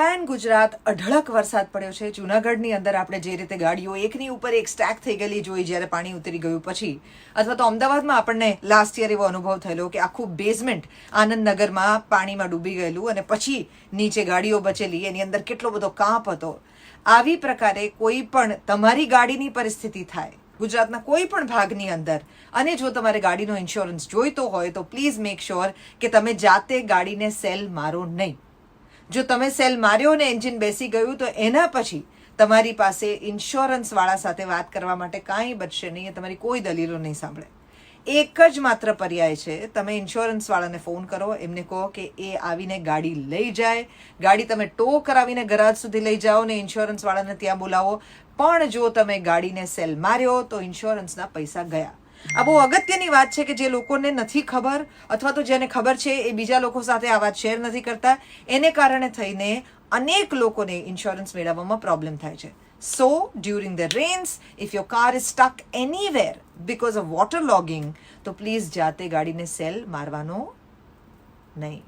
Pen Gujarat અઢળક વરસાદ પડ્યો છે. જૂનાગઢની અંદર આપણે જે રીતે ગાડીઓ એકની ઉપર એક સ્ટેક થઈ ગયેલી જોઈ જ્યારે પાણી ઉતરી ગયું પછી, અથવા તો અમદાવાદમાં આપણને લાસ્ટ યર એવો અનુભવ થયેલો કે આખું બેઝમેન્ટ આનંદનગરમાં પાણીમાં ડૂબી ગયેલું અને પછી નીચે ગાડીઓ બચેલી, એની અંદર કેટલો બધો કાંપ હતો. આવી પ્રકારે કોઈ પણ તમારી ગાડીની પરિસ્થિતિ થાય ગુજરાતના કોઈ પણ ભાગની અંદર, અને જો તમારે ગાડીનો ઇન્સ્યોરન્સ જોઈતો હોય તો પ્લીઝ મેક શ્યોર કે તમે જાતે ગાડીને સેલ મારો નહીં. જો તમે સેલ માર્યો ને એન્જિન બેસી ગયું તો એના પછી તમારી પાસે ઇન્સ્યોરન્સવાળા સાથે વાત કરવા માટે કાંઈ બચશે નહીં. એ તમારી કોઈ દલીલો નહીં સાંભળે. એક જ માત્ર પર્યાય છે, તમે ઇન્સ્યોરન્સવાળાને ફોન કરો, એમને કહો કે એ આવીને ગાડી લઈ જાય. ગાડી તમે ટો કરાવીને ગરાજ સુધી લઈ જાઓ ને ઇન્સ્યોરન્સવાળાને ત્યાં બોલાવો. પણ જો તમે ગાડીને સેલ માર્યો તો ઇન્સ્યોરન્સના પૈસા ગયા. આ બહુ અગત્યની વાત છે કે જે લોકોને નથી ખબર, અથવા તો જેને ખબર છે એ બીજા લોકો સાથે આ વાત શેર નથી કરતા. એને કારણે થઈને અનેક લોકોને ઇન્સ્યોરન્સ મેળવવામાં પ્રોબ્લેમ થાય છે. So, during the rains, if your car is stuck anywhere because of water logging, તો પ્લીઝ જાતે ગાડીને સેલ મારવાનો નહીં.